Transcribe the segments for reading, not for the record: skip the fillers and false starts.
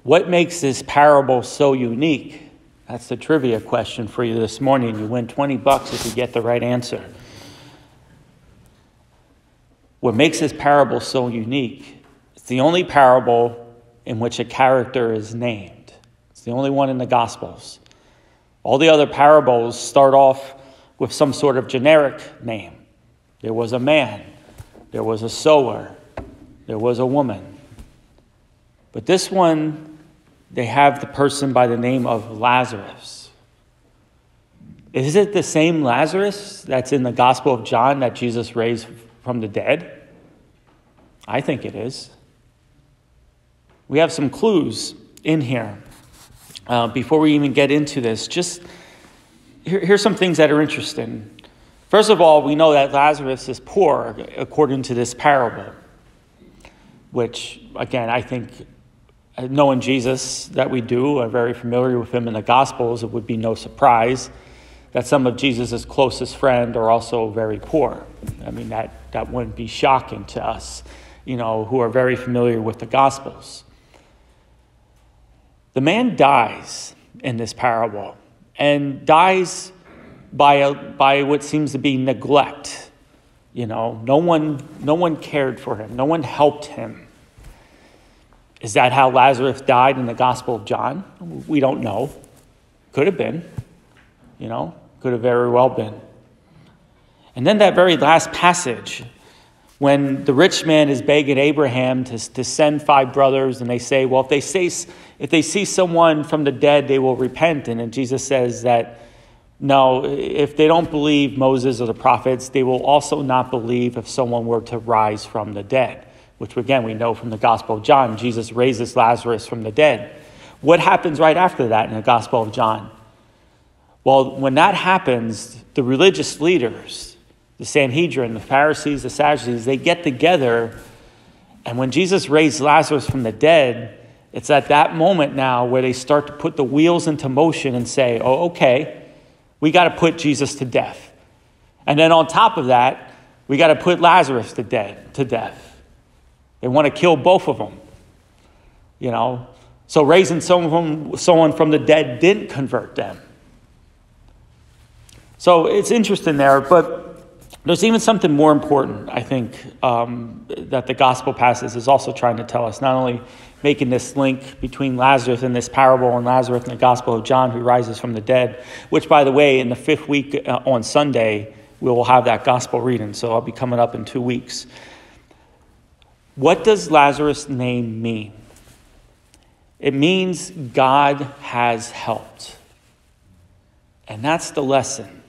What makes this parable so unique? That's the trivia question for you this morning. You win $20 if you get the right answer. What makes this parable so unique? It's the only parable in which a character is named. It's the only one in the Gospels. All the other parables start off with some sort of generic name. There was a man. There was a sower. There was a woman. But this one, they have the person by the name of Lazarus. Is it the same Lazarus that's in the Gospel of John that Jesus raised from the dead? I think it is. We have some clues in here. Before we even get into this, just here's some things that are interesting. First of all, we know that Lazarus is poor according to this parable, which, again, I think, knowing Jesus that we do, are very familiar with him in the Gospels, it would be no surprise that some of Jesus' closest friends are also very poor. I mean, that wouldn't be shocking to us, who are very familiar with the Gospels. The man dies in this parable, and dies by what seems to be neglect. No one cared for him. No one helped him. Is that how Lazarus died in the Gospel of John? We don't know. Could have been. Could have very well been. And then that very last passage, when the rich man is begging Abraham to send 5 brothers, and they say, well, if they see someone from the dead, they will repent. And then Jesus says that, no, if they don't believe Moses or the prophets, they will also not believe if someone were to rise from the dead, which, again, we know from the Gospel of John. Jesus raises Lazarus from the dead. What happens right after that in the Gospel of John? Well, when that happens, the religious leaders, the Sanhedrin, the Pharisees, the Sadducees, they get together. And when Jesus raised Lazarus from the dead, it's at that moment now where they start to put the wheels into motion and say, oh, okay, we got to put Jesus to death. And then on top of that, we got to put Lazarus to death. They want to kill both of them. So raising someone from the dead didn't convert them. So it's interesting there, but there's even something more important, I think, that the gospel passage is also trying to tell us, not only making this link between Lazarus in this parable and Lazarus in the Gospel of John who rises from the dead, which, by the way, in the 5th week on Sunday, we will have that gospel reading, so I'll be coming up in 2 weeks. What does Lazarus' name mean? It means God has helped. And that's the lesson.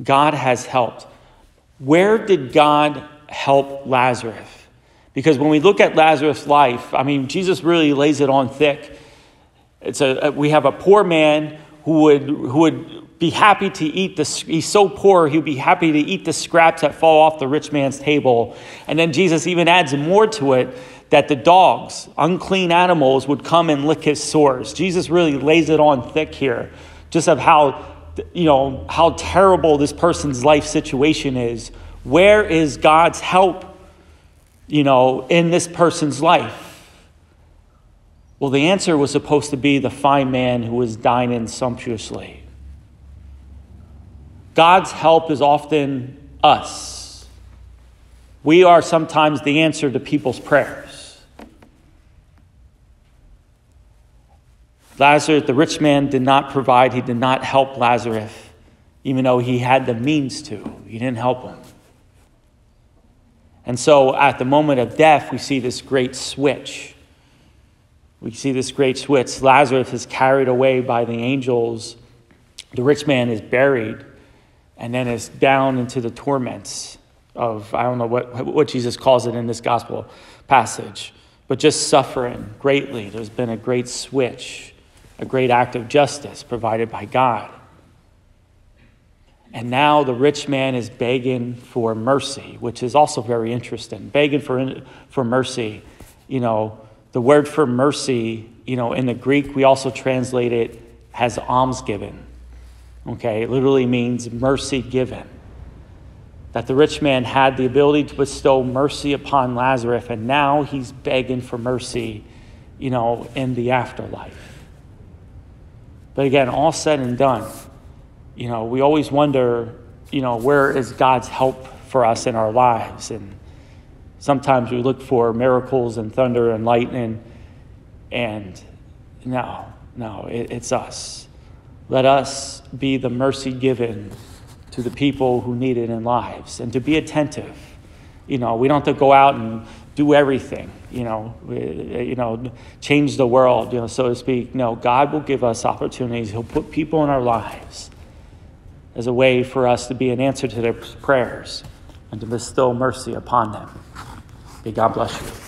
God has helped. Where did God help Lazarus? Because when we look at Lazarus' life, Jesus really lays it on thick. We have a poor man who would be happy to eat he's so poor, he'd be happy to eat the scraps that fall off the rich man's table. And then Jesus even adds more to it, that the dogs, unclean animals, would come and lick his sores. Jesus really lays it on thick here, just of how terrible this person's life situation is. Where is God's help, in this person's life? Well, the answer was supposed to be the fine man who was dining sumptuously. God's help is often us. We are sometimes the answer to people's prayers. Lazarus, the rich man, did not provide. He did not help Lazarus, even though he had the means to. He didn't help him. And so at the moment of death, we see this great switch. Lazarus is carried away by the angels. The rich man is buried and then is down into the torments of, I don't know what Jesus calls it in this gospel passage, but just suffering greatly. There's been a great switch, a great act of justice provided by God. And now the rich man is begging for mercy, which is also very interesting. Begging for mercy. The word for mercy, in the Greek, we also translate it as almsgiving. Okay, it literally means mercy given. That the rich man had the ability to bestow mercy upon Lazarus, and now he's begging for mercy in the afterlife. But again, all said and done, we always wonder, where is God's help for us in our lives? And sometimes we look for miracles and thunder and lightning, and no, it's us. Let us be the mercy given to the people who need it in lives, and to be attentive. We don't have to go out and do everything, change the world, so to speak. No, God will give us opportunities. He'll put people in our lives as a way for us to be an answer to their prayers and to bestow mercy upon them. May God bless you.